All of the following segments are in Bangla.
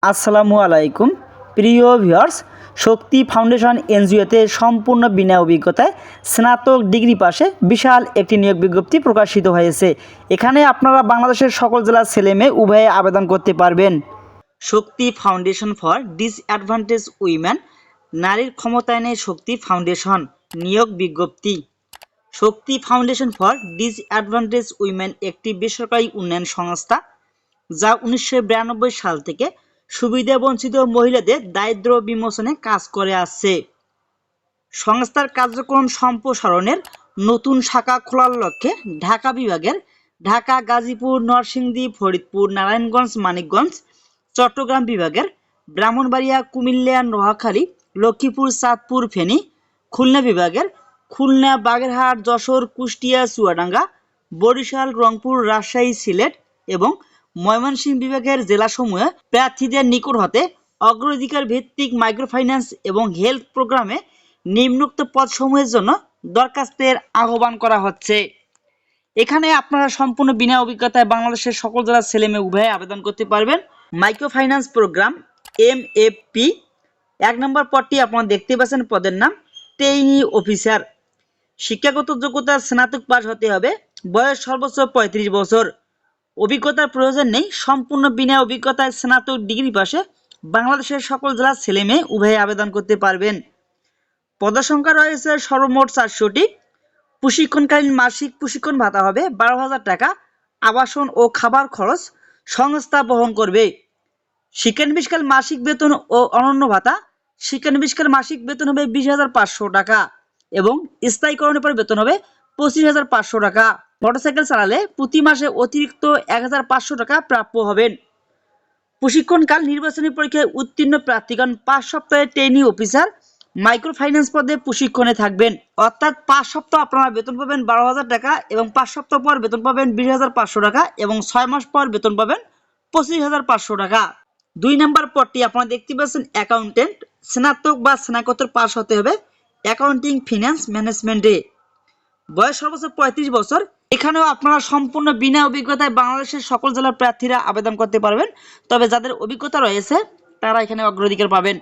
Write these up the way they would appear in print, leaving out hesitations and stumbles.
আসসালামু আলাইকুম প্রিয় ভিউয়ার্স। শক্তি ফাউন্ডেশন এনজিওতে সম্পূর্ণ বিনা অভিজ্ঞতায় স্নাতক ডিগ্রি পাশে বিশাল একটি নিয়োগ বিজ্ঞপ্তি প্রকাশিত হয়েছে। এখানে আপনারা বাংলাদেশের সকল জেলার ছেলেমেয়ে উভয়ে আবেদন করতে পারবেন। শক্তি ফাউন্ডেশন ফর ডিসঅ্যাডভান্টেজ উইমেন, নারীর ক্ষমতায়নে শক্তি ফাউন্ডেশন নিয়োগ বিজ্ঞপ্তি। শক্তি ফাউন্ডেশন ফর ডিসঅ্যাডভান্টেজ উইমেন একটি বেসরকারি উন্নয়ন সংস্থা যা 1992 সাল থেকে সুবিধাবঞ্চিত মহিলাদের দারিদ্র্য বিমোচনে কাজ করে আসছে। সংস্থার কার্যক্রম সম্প্রসারণের নতুন শাখা খোলার লক্ষ্যে ঢাকা বিভাগের ঢাকা, গাজীপুর, নরসিংদী, ফরিদপুর, নারায়ণগঞ্জ, মানিকগঞ্জ, চট্টগ্রাম বিভাগের ব্রাহ্মণবাড়িয়া, কুমিল্লা, নোয়াখালী, লক্ষ্মীপুর, চাঁদপুর, ফেনী, খুলনা বিভাগের খুলনা, বাগেরহাট, যশোর, কুষ্টিয়া, চুয়াডাঙ্গা, বরিশাল, রংপুর, রাজশাহী, সিলেট এবং ময়মনসিংহ বিভাগের জেলাসমূহে প্রার্থীদের নিকট হতে অগ্রাধিকার ভিত্তিক মাইক্রোফাইন্যান্স এবং হেলথ প্রোগ্রামে নিম্নোক্ত পদসমূহের জন্য দরখাস্তের আহ্বান করা হচ্ছে। এখানে আপনারা সম্পূর্ণ বিনা অভিজ্ঞতায় বাংলাদেশের সকল জেলার ছেলেমেয়ে উভয়ে আবেদন করতে পারবেন। মাইক্রোফাইন্যান্স প্রোগ্রাম MFP 1 নম্বর পদটি আপনারা দেখতে পাচ্ছেন, পদের নাম ট্রেইনি অফিসার। শিক্ষাগত যোগ্যতা স্নাতক পাস হতে হবে, বয়স সর্বোচ্চ 35 বছর। অভিজ্ঞতার প্রয়োজন নেই, সম্পূর্ণ বিনা অভিজ্ঞতায় স্নাতক ডিগ্রি পাশে বাংলাদেশের সকল জেলার ছেলেমেয়ে উভয়ে আবেদন করতে পারবেন। পদসংখ্যা রয়েছে সর্বমোট 400টি। প্রশিক্ষণকালীন মাসিক প্রশিক্ষণ ভাতা হবে 12,000 টাকা। আবাসন ও খাবার খরচ সংস্থা বহন করবে। শিক্ষানবিশকাল মাসিক বেতন ও অনন্য ভাতা। শিক্ষানবিশকাল মাসিক বেতন হবে 20,500 টাকা এবং স্থায়ীকরণের পর বেতন হবে 25,500 টাকা। মোটরসাইকেল চালালে প্রতি মাসে অতিরিক্ত 1,500 টাকা প্রাপ্য হবেন। প্রশিক্ষণকাল নির্বাচনী পরীক্ষায় উত্তীর্ণ প্রার্থীগণ 5 সপ্তাহের ট্রেনি অফিসার মাইক্রো ফাইন্যান্স পদে প্রশিক্ষণে থাকবেন। অর্থাৎ 5 সপ্তাহ আপনারা বেতন পাবেন 12,000 টাকা এবং 5 সপ্তাহ পর বেতন পাবেন 20,500 টাকা এবং 6 মাস পর বেতন পাবেন 25,500 টাকা। 2 নম্বর পদটি আপনারা দেখতে পাচ্ছেন অ্যাকাউন্টেন্ট, স্নাতক বা স্নাতকোত্তর পাস হতে হবে অ্যাকাউন্টিং ফিন্যান্স ম্যানেজমেন্টে। বয়স সর্বোচ্চ 35 বছর। এখানেও আপনারা সম্পূর্ণ বিনা অভিজ্ঞতায় বাংলাদেশের সকল জেলার প্রার্থীরা আবেদন করতে পারবেন, তবে যাদের অভিজ্ঞতা রয়েছে তারা এখানে অগ্রাধিকার পাবেন।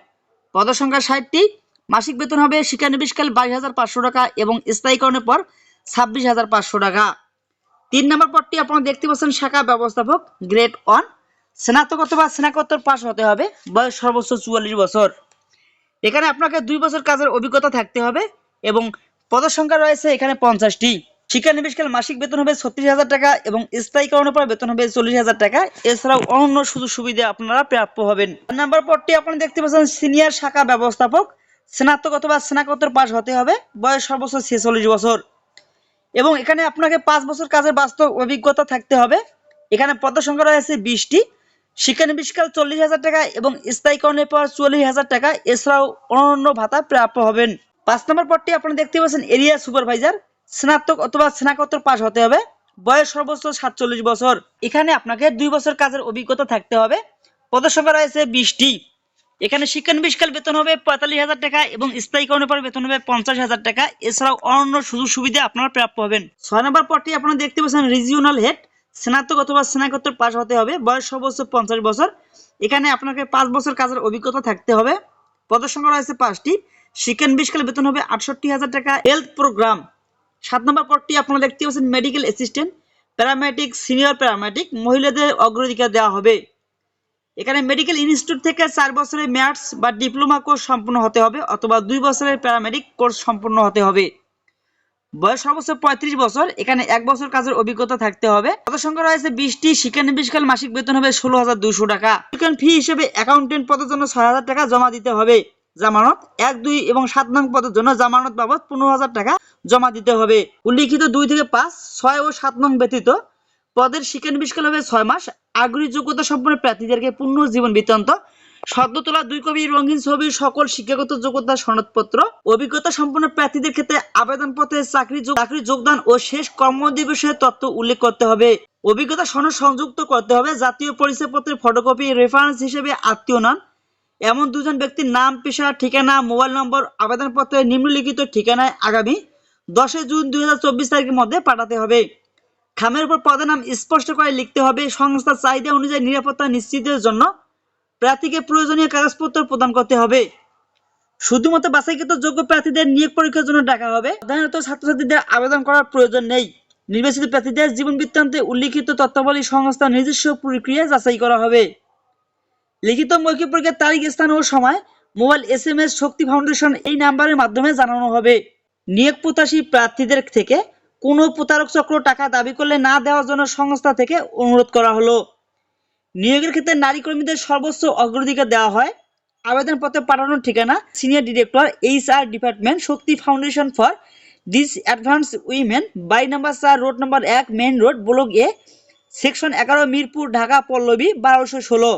পদসংখ্যা 60টি। মাসিক বেতন হবে শিক্ষানবিশকাল 22,500 টাকা এবং স্থায়ীকরণের পর 26,500 টাকা। 3 নম্বর পদটি আপনারা দেখতে পাচ্ছেন শাখা ব্যবস্থাপক, গ্রেড 1, স্নাতক অথবা স্নাতকোত্তর পাস হতে হবে, বয়স সর্বোচ্চ 44 বছর। এখানে আপনাকে 2 বছর কাজের অভিজ্ঞতা থাকতে হবে এবং পদসংখ্যা রয়েছে এখানে 50টি। শিক্ষানবিশকাল মাসিক বেতন হবে 36,000 টাকা এবং স্থায়ীকরণের পর বেতন হবে 40,000 টাকা। এছাড়াও অন্যান্য সুযোগ সুবিধা আপনারা প্রাপ্য হবেন। 4 নম্বর পদটি আপনারা দেখতে পাচ্ছেন সিনিয়র শাখা ব্যবস্থাপক, স্নাতক অথবা স্নাতকোত্তর পাস হতে হবে, বয়স সর্বোচ্চ 46 বছর এবং এখানে আপনাকে 5 বছর কাজের বাস্তব অভিজ্ঞতা থাকতে হবে। এখানে পদসংখ্যা রয়েছে 20টি। শিক্ষানবিশকাল 40,000 টাকা এবং স্থায়ীকরণের পর 40,000 টাকা। এছাড়াও অন্যান্য ভাতা প্রাপ্য হবেন। 5 নম্বর পদটি আপনারা দেখতে পাচ্ছেন এরিয়া সুপারভাইজার, স্নাতক অথবা স্নাতকোত্তর পাস হতে হবে, বয়স সর্বোচ্চ 47 বছর। এখানে আপনাকে 2 বছর কাজের অভিজ্ঞতা থাকতে হবে। পদসংখ্যা রয়েছে 20টি। এখানে শিক্ষানবিশকাল বেতন হবে 45,000 টাকা এবং স্থায়ীকরণের পর বেতন হবে 50,000 টাকা। এছাড়াও অন্যান্য সুযোগ সুবিধা আপনারা প্রাপ্য হবেন। 6 নম্বর পদটি আপনারা দেখতে পাচ্ছেন রিজিওনাল হেড, স্নাতক অথবা স্নাতকোত্তর পাস হতে হবে, বয়স সর্বোচ্চ 50 বছর। এখানে আপনাকে 5 বছর কাজের অভিজ্ঞতা থাকতে হবে। পদসংখ্যা রয়েছে 5টি। শিক্ষানবিশকাল বেতন হবে 68,000 টাকা। Health programme. 7 নম্বর পদটি আপনারা দেখতে পাচ্ছেন medical assistant, paramedic, senior paramedic, মহিলাদের অগ্রাধিকার দেওয়া হবে। এখানে মেডিকেল ইনস্টিটিউট থেকে 4 বছরের ম্যাথস বা ডিপ্লোমা কোর্স সম্পূর্ণ হতে হবে অথবা 2 বছরের প্যারামেডিক কোর্স সম্পূর্ণ হতে হবে। বয়স সর্বোচ্চ 35 বছর। এখানে 1 বছর কাজের অভিজ্ঞতা থাকতে হবে। পদসংখ্যা রয়েছে 20টি। শিক্ষানবিশকাল মাসিক বেতন হবে 16,200 টাকা। প্রশিক্ষণ ফি হিসেবে অ্যাকাউন্টেন্ট পদের জন্য 6,000 টাকা জমা দিতে হবে। জামানত 1, 2 এবং 7 নং পদের জন্য জামানত বাবদ 15,000 টাকা জমা দিতে হবে। উল্লিখিত 2 থেকে 5, 6 ও 7 নং ব্যতীত পদের শিক্ষানবিশকাল হবে 6 মাস। আগ্রহী যোগ্যতা সম্পন্ন প্রার্থীদেরকে পূর্ণ জীবন বৃত্তান্ত, সদ্য তোলা 2 কপি রঙিন ছবি, সকল শিক্ষাগত যোগ্যতা সনদপত্র। অভিজ্ঞতা সম্পন্ন প্রার্থীদের ক্ষেত্রে আবেদনপত্রে চাকরি যোগদান ও শেষ কর্মদিবসের তথ্য উল্লেখ করতে হবে। অভিজ্ঞতা সনদ সংযুক্ত করতে হবে। জাতীয় পরিচয়পত্রের ফটোকপি রেফারেন্স হিসেবে আত্মীয় নন এমন 2 জন ব্যক্তির নাম, পেশা, ঠিকানা, মোবাইল নম্বর আবেদনপত্রের নিম্নলিখিত ঠিকানায় আগামী 10 জুন 2024 তারিখের মধ্যে পাঠাতে হবে। খামের উপর পদের নাম স্পষ্ট করে লিখতে হবে। সংস্থার চাহিদা অনুযায়ী নিরাপত্তা নিশ্চিতের জন্য প্রার্থীকে প্রয়োজনীয় কাগজপত্র প্রদান করতে হবে। শুধুমাত্র বাছাইকৃত যোগ্য প্রার্থীদের নিয়োগ পরীক্ষার জন্য ডাকা হবে। সাধারণত ছাত্রছাত্রীদের আবেদন করার প্রয়োজন নেই। নির্বাচিত প্রার্থীদের জীবন বৃত্তান্তে উল্লিখিত তথ্যাবলী সংস্থার নিজস্ব প্রক্রিয়ায় যাচাই করা হবে। লিখিত মৌখিক পরীক্ষার তারিখ, স্থান ও সময় মোবাইল SMS শক্তি ফাউন্ডেশন এই নাম্বারের মাধ্যমে জানানো হবে। নিয়োগ প্রত্যাশী প্রার্থীদের থেকে কোনো প্রতারক চক্র টাকা দাবি করলে না দেওয়ার জন্য সংস্থা থেকে অনুরোধ করা হলো। নিয়োগের ক্ষেত্রে নারী কর্মীদের সর্বোচ্চ অগ্রাধিকার দেওয়া হয়। আবেদনপত্র পাঠানোর ঠিকানা senior director HR department, Shakti foundation for disadvantaged women, 22 number 4 road number 1 main road, block A, section 11, Mirpur, Dhaka Pallabi 1216।